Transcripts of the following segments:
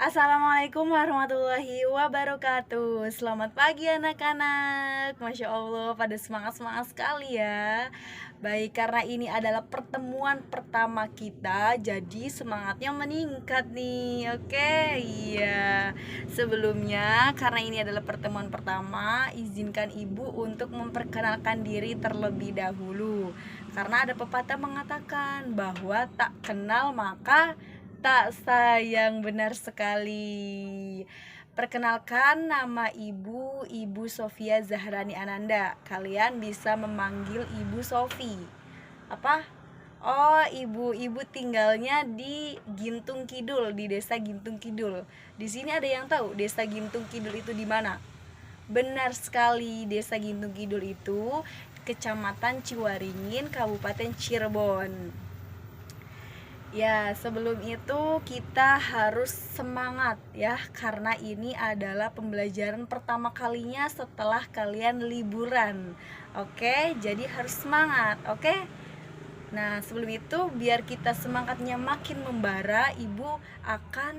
Assalamualaikum warahmatullahi wabarakatuh. Selamat pagi anak-anak. Masya Allah, pada semangat-semangat sekali ya. Baik, karena ini adalah pertemuan pertama kita, jadi semangatnya meningkat nih. Oke, iya. Sebelumnya, karena ini adalah pertemuan pertama, izinkan ibu untuk memperkenalkan diri terlebih dahulu. Karena ada pepatah mengatakan bahwa tak kenal maka tak sayang, benar sekali. Perkenalkan, nama Ibu Sofia Zahrani Ananda. Kalian bisa memanggil Ibu Sofi. Apa? Oh, ibu tinggalnya di Gintung Kidul, di Desa Gintung Kidul. Di sini ada yang tahu Desa Gintung Kidul itu di mana? Benar sekali, Desa Gintung Kidul itu Kecamatan Ciwaringin, Kabupaten Cirebon. Ya, sebelum itu kita harus semangat ya, karena ini adalah pembelajaran pertama kalinya setelah kalian liburan. Oke, jadi harus semangat, oke? Nah, sebelum itu biar kita semangatnya makin membara, Ibu akan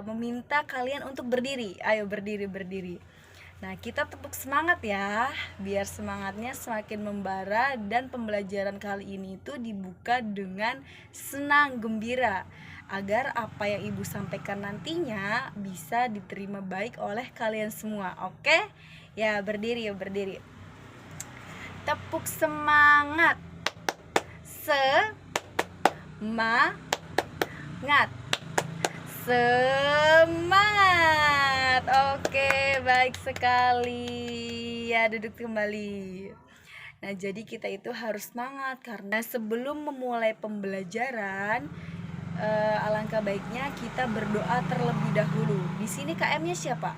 meminta kalian untuk berdiri. Ayo berdiri, berdiri. Nah, kita tepuk semangat ya, biar semangatnya semakin membara dan pembelajaran kali ini itu dibuka dengan senang, gembira, agar apa yang Ibu sampaikan nantinya bisa diterima baik oleh kalian semua. Oke? Ya, berdiri ya, berdiri. Tepuk semangat. Semangat. Semangat. Oke, baik sekali. Ya, duduk kembali. Nah, jadi kita itu harus semangat karena sebelum memulai pembelajaran, alangkah baiknya kita berdoa terlebih dahulu. Di sini KM-nya siapa?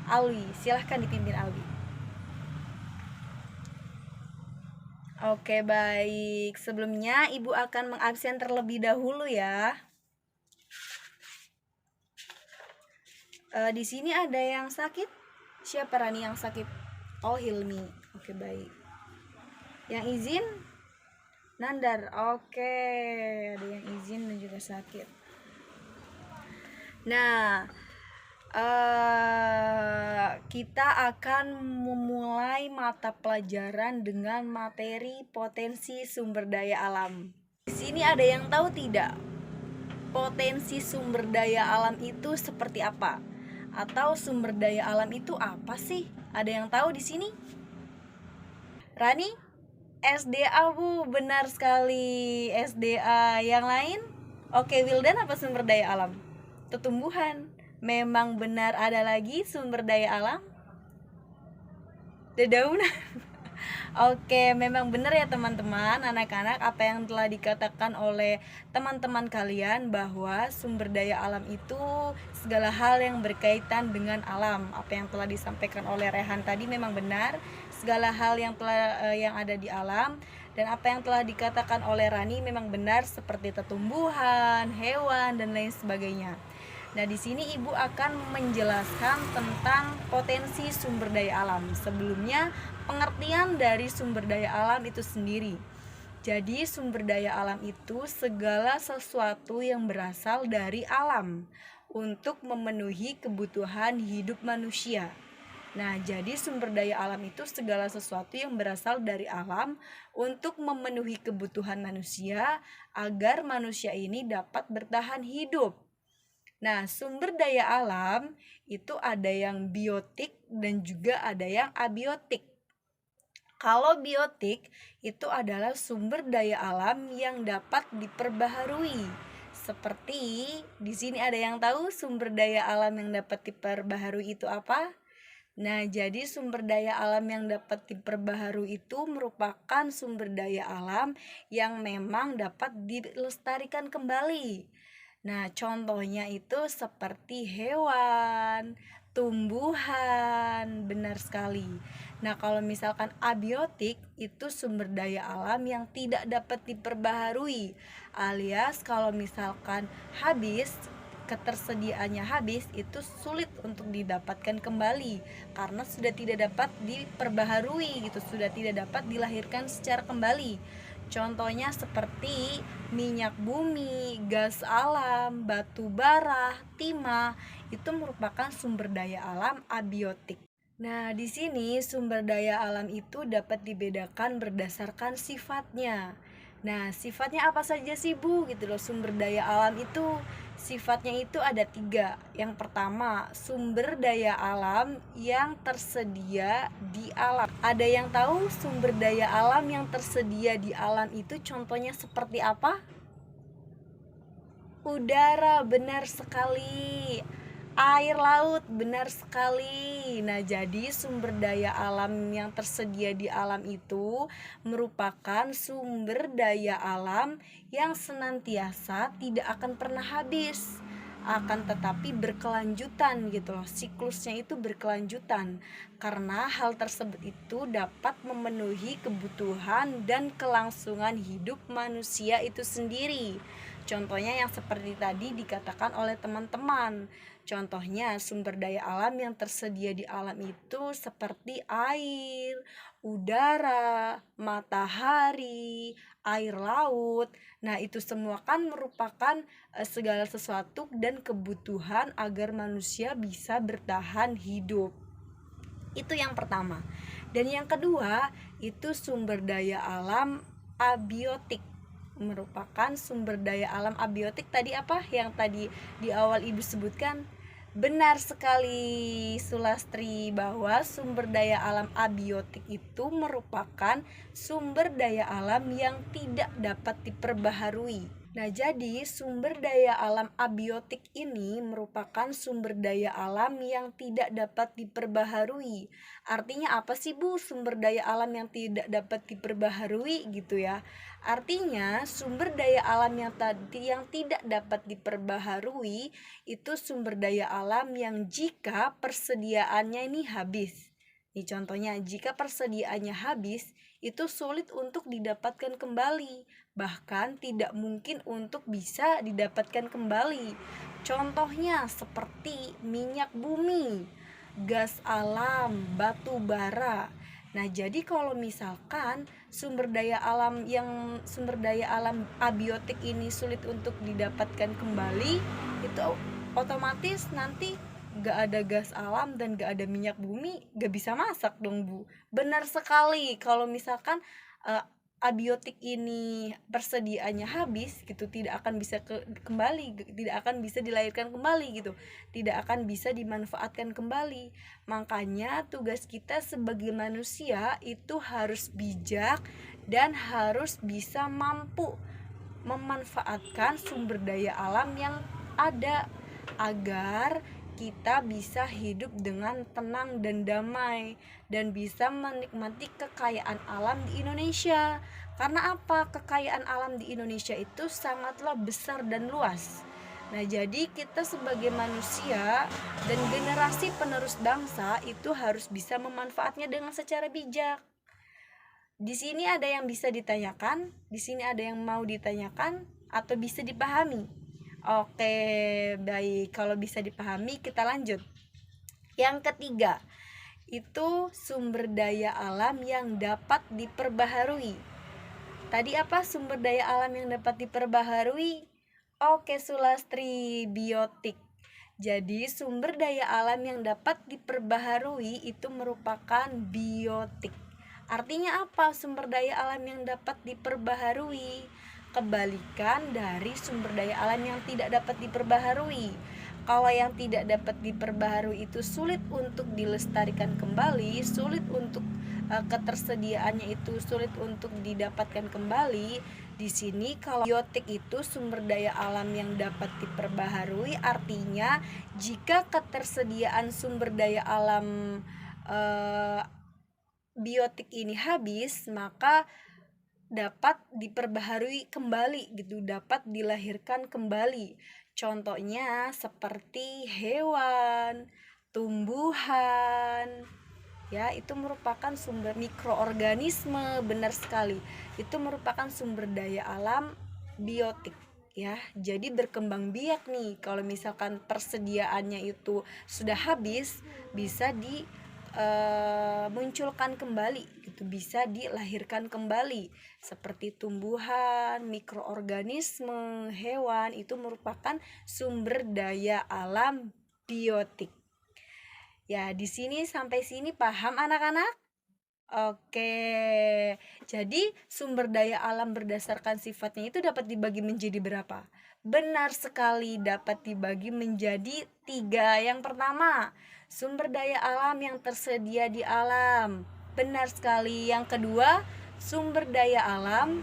Alwi. Silahkan dipimpin Alwi. Oke, baik. Sebelumnya Ibu akan mengabsen terlebih dahulu ya. Di sini ada yang sakit? Siapa Rani yang sakit? Oh, Hilmi. Oke, baik. Yang izin? Nandar. Oke, ada yang izin dan juga sakit. Nah, kita akan memulai mata pelajaran dengan materi potensi sumber daya alam. Di sini ada yang tahu tidak? Potensi sumber daya alam itu seperti apa? Atau sumber daya alam itu apa sih? Ada yang tahu di sini? Rani? SDA Bu, benar sekali. SDA. Yang lain? Oke, Wildan, apa sumber daya alam? Tumbuhan. Memang benar, ada lagi sumber daya alam? Dedaunan. Oke, memang benar ya teman-teman, anak-anak, apa yang telah dikatakan oleh teman-teman kalian bahwa sumber daya alam itu segala hal yang berkaitan dengan alam. Apa yang telah disampaikan oleh Rehan tadi memang benar, segala hal yang yang ada di alam, dan apa yang telah dikatakan oleh Rani memang benar, seperti tumbuhan, hewan, dan lain sebagainya. Nah, di sini Ibu akan menjelaskan tentang potensi sumber daya alam. Sebelumnya, pengertian dari sumber daya alam itu sendiri. Jadi, sumber daya alam itu segala sesuatu yang berasal dari alam untuk memenuhi kebutuhan hidup manusia. Nah, jadi sumber daya alam itu segala sesuatu yang berasal dari alam untuk memenuhi kebutuhan manusia agar manusia ini dapat bertahan hidup. Nah, sumber daya alam itu ada yang biotik dan juga ada yang abiotik. Kalau biotik itu adalah sumber daya alam yang dapat diperbaharui. Seperti di sini ada yang tahu sumber daya alam yang dapat diperbaharui itu apa? Nah, jadi sumber daya alam yang dapat diperbaharui itu merupakan sumber daya alam yang memang dapat dilestarikan kembali. Nah, contohnya itu seperti hewan, tumbuhan, benar sekali. Nah, kalau misalkan abiotik itu sumber daya alam yang tidak dapat diperbaharui, alias kalau misalkan habis, ketersediaannya habis, itu sulit untuk didapatkan kembali karena sudah tidak dapat diperbaharui gitu, sudah tidak dapat dilahirkan secara kembali. Contohnya seperti minyak bumi, gas alam, batu bara, timah, itu merupakan sumber daya alam abiotik. Nah, di sini sumber daya alam itu dapat dibedakan berdasarkan sifatnya. Nah, sifatnya apa saja sih Bu? Gitu loh, sumber daya alam itu sifatnya itu ada 3. Yang pertama, sumber daya alam yang tersedia di alam. Ada yang tahu sumber daya alam yang tersedia di alam itu contohnya seperti apa? Udara, benar sekali. Air laut, benar sekali. Nah, jadi sumber daya alam yang tersedia di alam itu merupakan sumber daya alam yang senantiasa tidak akan pernah habis, akan tetapi berkelanjutan gitu loh. Siklusnya itu berkelanjutan karena hal tersebut itu dapat memenuhi kebutuhan dan kelangsungan hidup manusia itu sendiri. Contohnya yang seperti tadi dikatakan oleh teman-teman. Contohnya sumber daya alam yang tersedia di alam itu seperti air, udara, matahari, air laut. Nah, itu semua kan merupakan segala sesuatu dan kebutuhan agar manusia bisa bertahan hidup. Itu yang pertama. Dan yang kedua, itu sumber daya alam abiotik. Merupakan sumber daya alam abiotik tadi apa? Yang tadi di awal Ibu sebutkan. Benar sekali Sulastri, bahwa sumber daya alam abiotik itu merupakan sumber daya alam yang tidak dapat diperbaharui. Nah, jadi sumber daya alam abiotik ini merupakan sumber daya alam yang tidak dapat diperbaharui. Artinya apa sih Bu, sumber daya alam yang tidak dapat diperbaharui gitu ya? Artinya sumber daya alam yang tidak dapat diperbaharui itu sumber daya alam yang jika persediaannya ini habis. Nih contohnya, jika persediaannya habis, itu sulit untuk didapatkan kembali, bahkan tidak mungkin untuk bisa didapatkan kembali. Contohnya seperti minyak bumi, gas alam, batu bara. Nah, jadi kalau misalkan sumber daya alam abiotik ini sulit untuk didapatkan kembali, itu otomatis nanti gak ada gas alam dan gak ada minyak bumi, gak bisa masak dong Bu. Benar sekali, kalau misalkan abiotik ini persediaannya habis gitu, tidak akan bisa kembali, tidak akan bisa dilahirkan kembali gitu, tidak akan bisa dimanfaatkan kembali. Makanya tugas kita sebagai manusia itu harus bijak dan harus bisa mampu memanfaatkan sumber daya alam yang ada agar kita bisa hidup dengan tenang dan damai dan bisa menikmati kekayaan alam di Indonesia. Karena apa? Kekayaan alam di Indonesia itu sangatlah besar dan luas. Nah, jadi kita sebagai manusia dan generasi penerus bangsa itu harus bisa memanfaatnya dengan secara bijak. Di sini ada yang bisa ditanyakan, di sini ada yang mau ditanyakan atau bisa dipahami. Oke, baik. Kalau bisa dipahami, kita lanjut. Yang ketiga, itu sumber daya alam yang dapat diperbaharui. Tadi apa sumber daya alam yang dapat diperbaharui? Oke, Sulastri, biotik. Jadi sumber daya alam yang dapat diperbaharui itu merupakan biotik. Artinya apa sumber daya alam yang dapat diperbaharui? Kebalikan dari sumber daya alam yang tidak dapat diperbaharui. Kalau yang tidak dapat diperbaharui itu sulit untuk dilestarikan kembali, sulit untuk ketersediaannya itu sulit untuk didapatkan kembali. Di sini kalau biotik itu sumber daya alam yang dapat diperbaharui, artinya jika ketersediaan sumber daya alam biotik ini habis, maka dapat diperbaharui kembali gitu, dapat dilahirkan kembali. Contohnya seperti hewan, tumbuhan, ya itu merupakan sumber mikroorganisme. Benar sekali, itu merupakan sumber daya alam biotik ya. Jadi berkembang biak nih, kalau misalkan persediaannya itu sudah habis, bisa munculkan kembali, itu bisa dilahirkan kembali, seperti tumbuhan, mikroorganisme, hewan, itu merupakan sumber daya alam biotik. Ya, di sini sampai sini paham anak-anak? Oke, jadi sumber daya alam berdasarkan sifatnya itu dapat dibagi menjadi berapa? Benar sekali, dapat dibagi menjadi 3. Yang pertama, sumber daya alam yang tersedia di alam. Benar sekali. Yang kedua, sumber daya alam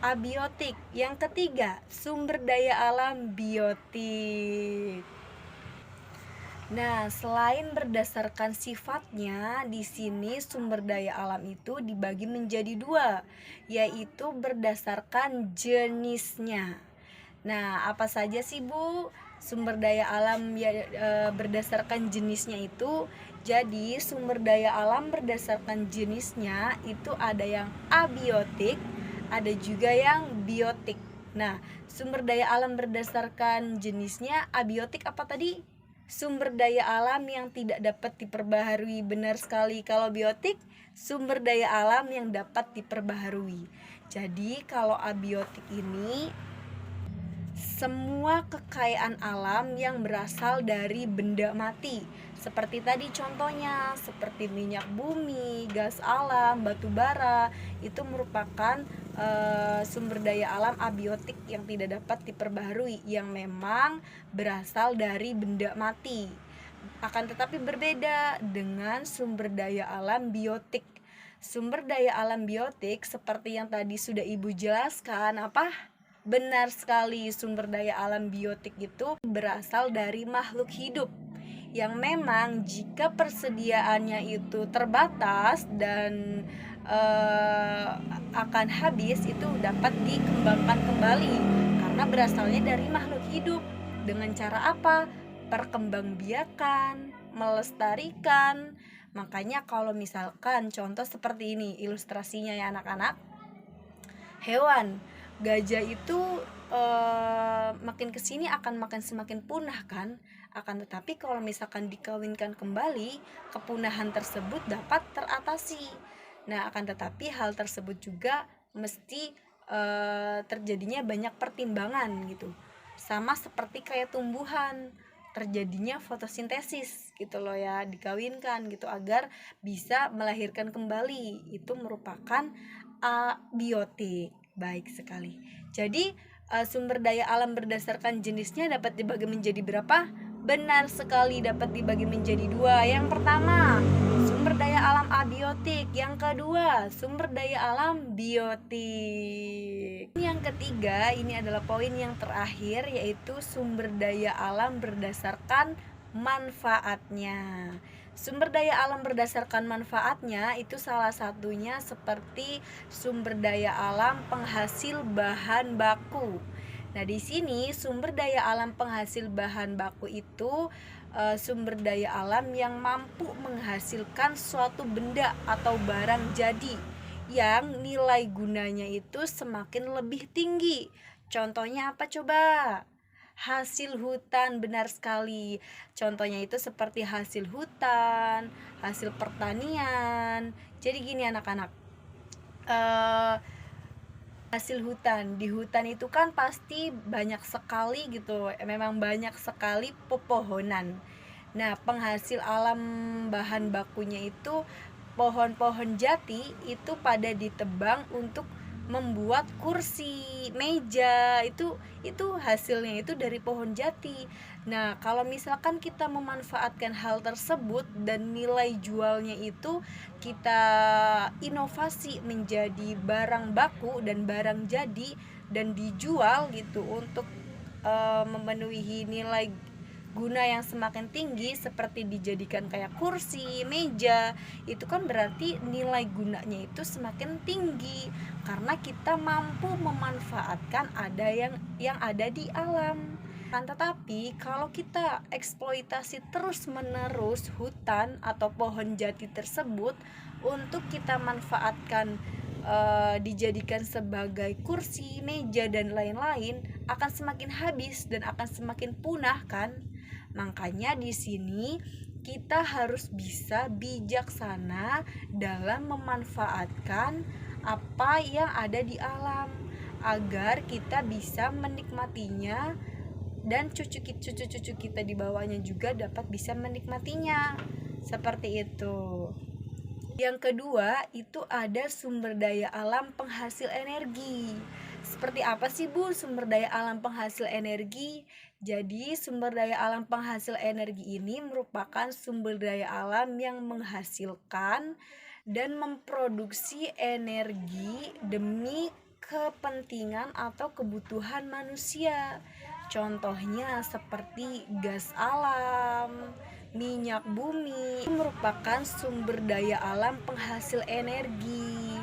abiotik. Yang ketiga, sumber daya alam biotik. Nah, selain berdasarkan sifatnya, di sini sumber daya alam itu dibagi menjadi 2, yaitu berdasarkan jenisnya. Nah, apa saja sih Bu sumber daya alam ya, berdasarkan jenisnya itu? Jadi, sumber daya alam berdasarkan jenisnya itu ada yang abiotik, ada juga yang biotik. Nah, sumber daya alam berdasarkan jenisnya abiotik apa tadi? Sumber daya alam yang tidak dapat diperbaharui. Benar sekali. Kalau biotik, sumber daya alam yang dapat diperbaharui. Jadi kalau abiotik ini semua kekayaan alam yang berasal dari benda mati. Seperti tadi contohnya, seperti minyak bumi, gas alam, batu bara, itu merupakan sumber daya alam abiotik yang tidak dapat diperbaharui, yang memang berasal dari benda mati. Akan tetapi berbeda dengan sumber daya alam biotik. Sumber daya alam biotik seperti yang tadi sudah Ibu jelaskan, apa? Benar sekali, sumber daya alam biotik itu berasal dari makhluk hidup yang memang jika persediaannya itu terbatas dan akan habis, itu dapat dikembangkan kembali karena berasalnya dari makhluk hidup. Dengan cara apa? Perkembangbiakan, melestarikan. Makanya kalau misalkan contoh seperti ini ilustrasinya ya anak-anak, hewan gajah itu makin kesini akan makin semakin punah kan. Akan tetapi kalau misalkan dikawinkan kembali, kepunahan tersebut dapat teratasi. Nah, akan tetapi hal tersebut juga mesti terjadinya banyak pertimbangan gitu. Sama seperti kayak tumbuhan, terjadinya fotosintesis gitu loh ya, dikawinkan gitu agar bisa melahirkan kembali. Itu merupakan abiotik. Baik sekali. Jadi sumber daya alam berdasarkan jenisnya dapat dibagi menjadi berapa? Benar sekali, dapat dibagi menjadi 2. Yang pertama, sumber daya alam abiotik. Yang kedua, sumber daya alam biotik. Yang ketiga, ini adalah poin yang terakhir, yaitu sumber daya alam berdasarkan manfaatnya. Sumber daya alam berdasarkan manfaatnya itu salah satunya seperti sumber daya alam penghasil bahan baku. Nah, di sini sumber daya alam penghasil bahan baku itu sumber daya alam yang mampu menghasilkan suatu benda atau barang jadi yang nilai gunanya itu semakin lebih tinggi. Contohnya apa coba? Hasil hutan, benar sekali. Contohnya itu seperti hasil hutan, hasil pertanian. Jadi gini anak-anak, hasil hutan, di hutan itu kan pasti banyak sekali gitu, memang banyak sekali pepohonan. Nah, penghasil alam bahan bakunya itu pohon-pohon jati itu pada ditebang untuk membuat kursi, meja, itu hasilnya itu dari pohon jati. Nah, kalau misalkan kita memanfaatkan hal tersebut dan nilai jualnya itu kita inovasi menjadi barang baku dan barang jadi dan dijual gitu untuk memenuhi nilai guna yang semakin tinggi seperti dijadikan kayak kursi, meja, itu kan berarti nilai gunanya itu semakin tinggi karena kita mampu memanfaatkan ada yang ada di alam. Kan tetapi kalau kita eksploitasi terus-menerus hutan atau pohon jati tersebut untuk kita manfaatkan dijadikan sebagai kursi, meja dan lain-lain, akan semakin habis dan akan semakin punah kan. Makanya di sini kita harus bisa bijaksana dalam memanfaatkan apa yang ada di alam agar kita bisa menikmatinya dan cucu-cucu kita di bawahnya juga dapat bisa menikmatinya. Seperti itu. Yang kedua, itu ada sumber daya alam penghasil energi. Seperti apa sih Bu sumber daya alam penghasil energi? Jadi sumber daya alam penghasil energi ini merupakan sumber daya alam yang menghasilkan dan memproduksi energi demi kepentingan atau kebutuhan manusia. Contohnya seperti gas alam, minyak bumi merupakan sumber daya alam penghasil energi.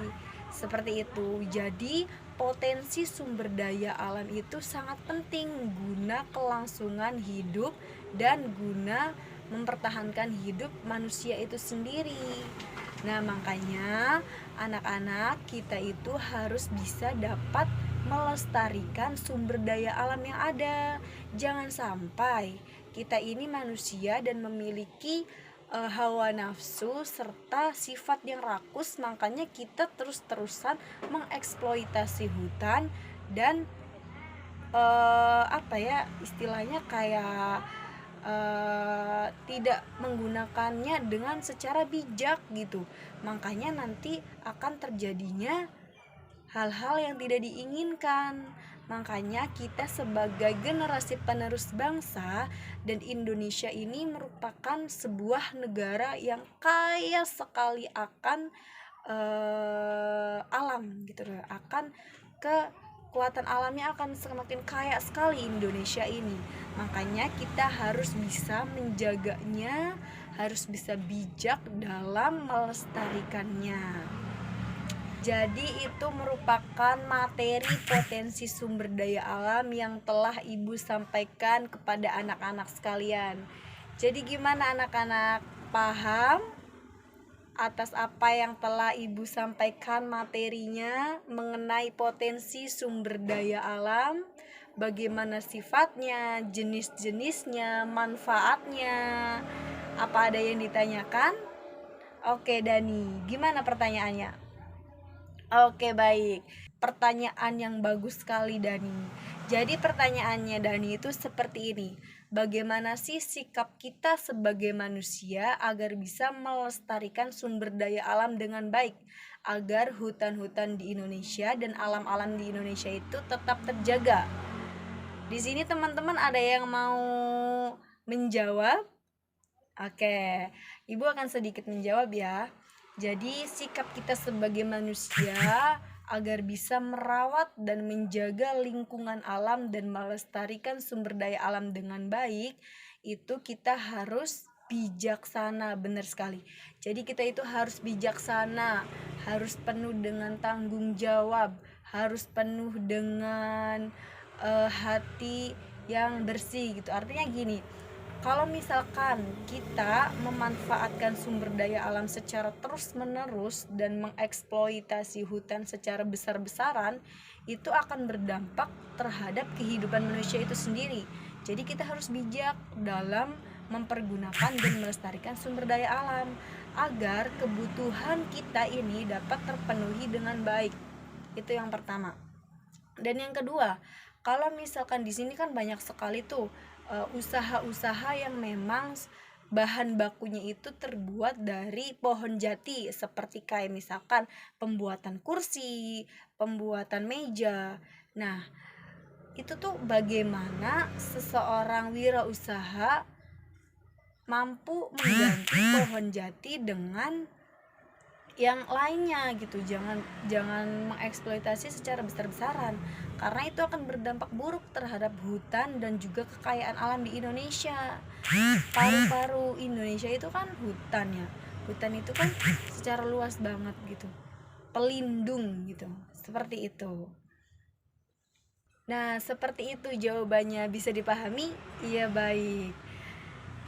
Seperti itu. Jadi, potensi sumber daya alam itu sangat penting guna kelangsungan hidup dan guna mempertahankan hidup manusia itu sendiri. Nah, makanya anak-anak kita itu harus bisa dapat melestarikan sumber daya alam yang ada. Jangan sampai kita ini manusia dan memiliki hawa nafsu serta sifat yang rakus, makanya kita terus-terusan mengeksploitasi hutan dan istilahnya kayak tidak menggunakannya dengan secara bijak gitu. Makanya nanti akan terjadinya hal-hal yang tidak diinginkan. Makanya kita sebagai generasi penerus bangsa dan Indonesia ini merupakan sebuah negara yang kaya sekali akan alam gitu loh. Akan kekuatan alamnya akan semakin kaya sekali Indonesia ini. Makanya kita harus bisa menjaganya, harus bisa bijak dalam melestarikannya. Jadi itu merupakan materi potensi sumber daya alam yang telah Ibu sampaikan kepada anak-anak sekalian. Jadi gimana anak-anak, paham atas apa yang telah Ibu sampaikan materinya mengenai potensi sumber daya alam, bagaimana sifatnya, jenis-jenisnya, manfaatnya? Apa ada yang ditanyakan? Oke Dani, gimana pertanyaannya? Oke, baik. Pertanyaan yang bagus sekali Dani. Jadi pertanyaannya Dani itu seperti ini. Bagaimana sih sikap kita sebagai manusia agar bisa melestarikan sumber daya alam dengan baik, agar hutan-hutan di Indonesia dan alam-alam di Indonesia itu tetap terjaga? Di sini teman-teman ada yang mau menjawab? Oke, Ibu akan sedikit menjawab ya. Jadi sikap kita sebagai manusia agar bisa merawat dan menjaga lingkungan alam dan melestarikan sumber daya alam dengan baik, itu kita harus bijaksana, benar sekali. Jadi kita itu harus bijaksana, harus penuh dengan tanggung jawab, harus penuh dengan hati yang bersih gitu. Artinya gini, kalau misalkan kita memanfaatkan sumber daya alam secara terus-menerus dan mengeksploitasi hutan secara besar-besaran, itu akan berdampak terhadap kehidupan manusia itu sendiri. Jadi kita harus bijak dalam mempergunakan dan melestarikan sumber daya alam agar kebutuhan kita ini dapat terpenuhi dengan baik. Itu yang pertama. Dan yang kedua, kalau misalkan di sini kan banyak sekali tuh usaha-usaha yang memang bahan bakunya itu terbuat dari pohon jati, seperti kayak misalkan pembuatan kursi, pembuatan meja. Nah, itu tuh bagaimana seseorang wirausaha mampu mengganti pohon jati dengan yang lainnya gitu. Jangan mengeksploitasi secara besar-besaran, karena itu akan berdampak buruk terhadap hutan dan juga kekayaan alam di Indonesia. Paru-paru Indonesia itu kan hutan ya. Hutan itu kan secara luas banget gitu, pelindung gitu. Seperti itu. Nah, seperti itu jawabannya, bisa dipahami? Iya, baik.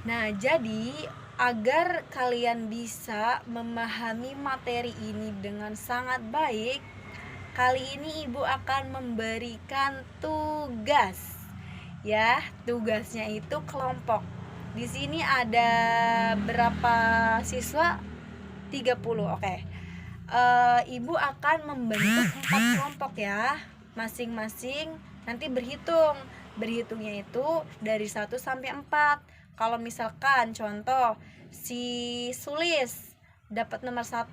Nah, jadi agar kalian bisa memahami materi ini dengan sangat baik, kali ini Ibu akan memberikan tugas. Ya, tugasnya itu kelompok. Di sini ada berapa siswa? 30. Oke. Ibu akan membentuk 4 kelompok ya. Masing-masing nanti berhitung. Berhitungnya itu dari 1 sampai 4. Kalau misalkan contoh si Sulis dapat nomor 1,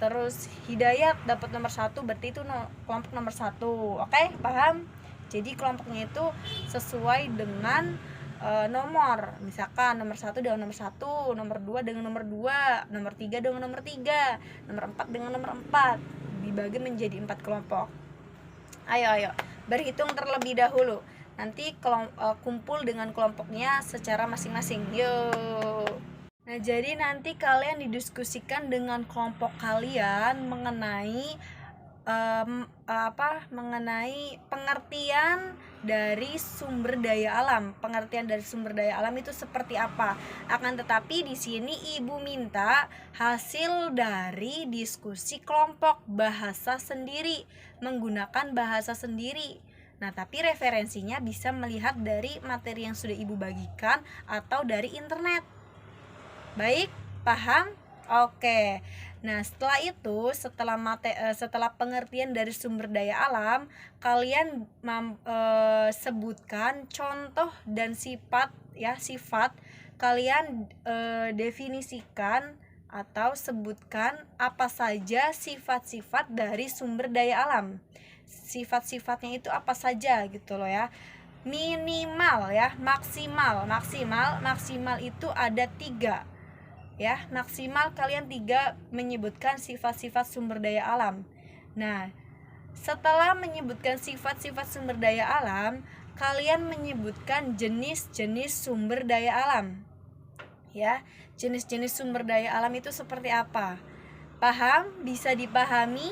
terus Hidayat dapat nomor 1, berarti itu kelompok nomor 1. Oke, paham? Jadi kelompoknya itu sesuai dengan nomor, misalkan nomor 1 dengan nomor 1, nomor 2 dengan nomor 2, nomor 3 dengan nomor 3, nomor 4 dengan nomor 4, dibagi menjadi 4 kelompok. Ayo berhitung terlebih dahulu, nanti kumpul dengan kelompoknya secara masing-masing. Yuk. Nah, jadi nanti kalian didiskusikan dengan kelompok kalian mengenai mengenai pengertian dari sumber daya alam. Pengertian dari sumber daya alam itu seperti apa? Akan tetapi di sini Ibu minta hasil dari diskusi kelompok, bahasa sendiri, menggunakan bahasa sendiri. Nah, tapi referensinya bisa melihat dari materi yang sudah Ibu bagikan atau dari internet. Baik, paham? Oke. Nah, setelah itu, setelah pengertian dari sumber daya alam, kalian sebutkan contoh dan sifat ya, sifat. Kalian definisikan atau sebutkan apa saja sifat-sifat dari sumber daya alam. Sifat-sifatnya itu apa saja gitu loh ya. Minimal ya, maksimal itu ada 3 ya, maksimal kalian 3 menyebutkan sifat-sifat sumber daya alam. Nah, setelah menyebutkan sifat-sifat sumber daya alam, kalian menyebutkan jenis-jenis sumber daya alam. Ya, jenis-jenis sumber daya alam itu seperti apa? Paham? Bisa dipahami?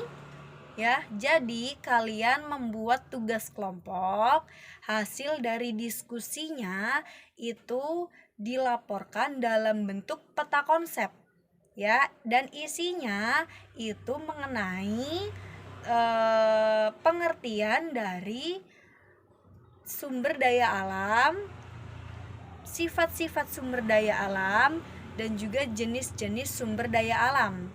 Ya, jadi kalian membuat tugas kelompok, hasil dari diskusinya itu dilaporkan dalam bentuk peta konsep ya, dan isinya itu mengenai pengertian dari sumber daya alam, sifat-sifat sumber daya alam, dan juga jenis-jenis sumber daya alam.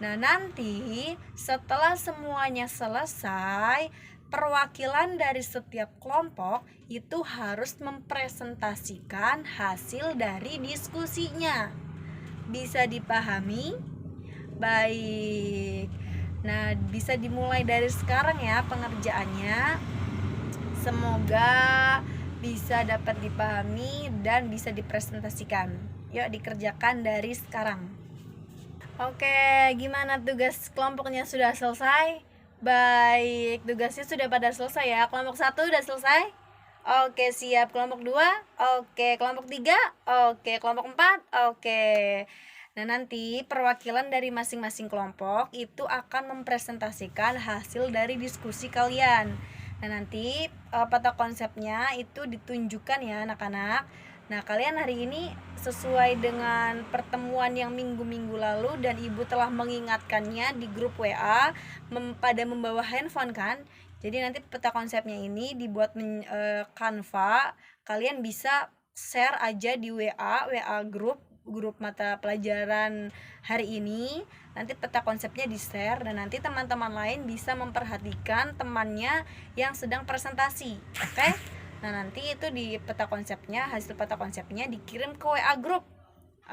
Nah, nanti setelah semuanya selesai, perwakilan dari setiap kelompok itu harus mempresentasikan hasil dari diskusinya. Bisa dipahami? Baik. Nah, bisa dimulai dari sekarang ya pengerjaannya. Semoga bisa dapat dipahami dan bisa dipresentasikan. Yuk dikerjakan dari sekarang. Oke, gimana tugas kelompoknya sudah selesai? Baik, tugasnya sudah pada selesai ya. Kelompok 1 sudah selesai? Oke, siap. Kelompok 2? Oke, kelompok 3? Oke, kelompok 4? Oke. Nah, nanti perwakilan dari masing-masing kelompok itu akan mempresentasikan hasil dari diskusi kalian. Nah, nanti peta konsepnya itu ditunjukkan ya anak-anak. Nah, kalian hari ini sesuai dengan pertemuan yang minggu-minggu lalu dan Ibu telah mengingatkannya di grup WA pada membawa handphone kan. Jadi nanti peta konsepnya ini dibuat Canva. Kalian bisa share aja di WA grup mata pelajaran hari ini. Nanti peta konsepnya di-share dan nanti teman-teman lain bisa memperhatikan temannya yang sedang presentasi. Oke? Nah, nanti itu di peta konsepnya, hasil peta konsepnya dikirim ke WA grup.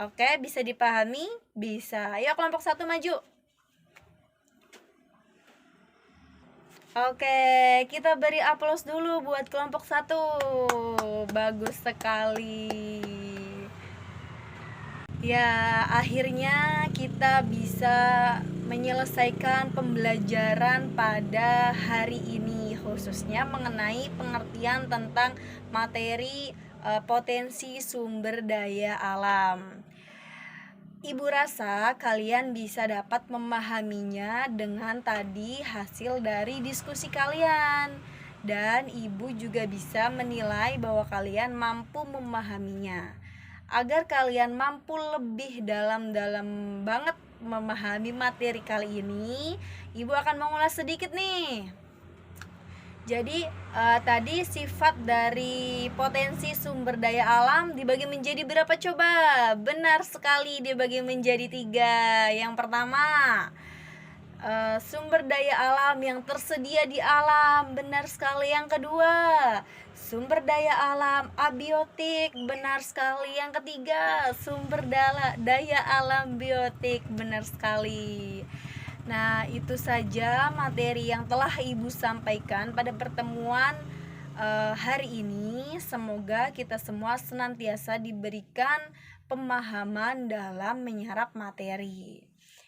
Oke, bisa dipahami? Bisa. Ayo kelompok 1 maju. Oke, kita beri aplaus dulu buat kelompok 1. Bagus sekali. Ya, akhirnya kita bisa menyelesaikan pembelajaran pada hari ini, khususnya mengenai pengertian tentang materi potensi sumber daya alam. Ibu rasa kalian bisa dapat memahaminya dengan tadi hasil dari diskusi kalian, dan Ibu juga bisa menilai bahwa kalian mampu memahaminya. Agar kalian mampu lebih dalam banget memahami materi kali ini, Ibu akan mengulas sedikit nih. Jadi tadi sifat dari potensi sumber daya alam dibagi menjadi berapa coba? Benar sekali, dibagi menjadi 3. Yang pertama, sumber daya alam yang tersedia di alam. Benar sekali. Yang kedua, sumber daya alam abiotik. Benar sekali. Yang ketiga, sumber daya alam biotik. Benar sekali. Nah, itu saja materi yang telah Ibu sampaikan pada pertemuan hari ini. Semoga kita semua senantiasa diberikan pemahaman dalam menyerap materi.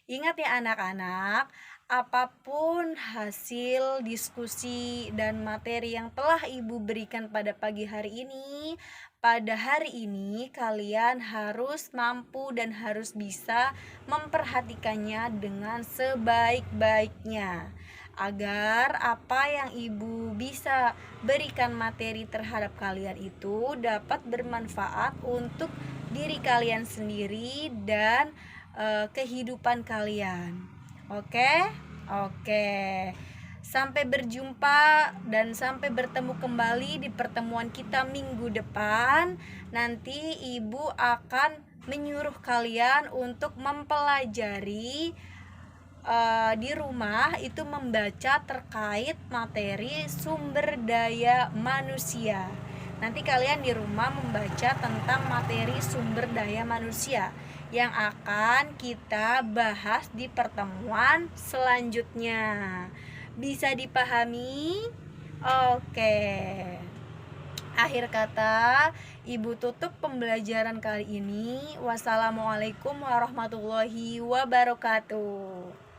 Ingat ya anak-anak, apapun hasil diskusi dan materi yang telah Ibu berikan pada pagi hari ini, pada hari ini kalian harus mampu dan harus bisa memperhatikannya dengan sebaik-baiknya, agar apa yang Ibu bisa berikan materi terhadap kalian itu dapat bermanfaat untuk diri kalian sendiri dan kehidupan kalian. Oke? Oke. Sampai berjumpa dan sampai bertemu kembali di pertemuan kita minggu depan. Nanti Ibu akan menyuruh kalian untuk mempelajari di rumah itu membaca terkait materi sumber daya manusia. Nanti kalian di rumah membaca tentang materi sumber daya manusia yang akan kita bahas di pertemuan selanjutnya. Bisa dipahami? Oke. Akhir kata, Ibu tutup pembelajaran kali ini. Wassalamualaikum warahmatullahi wabarakatuh.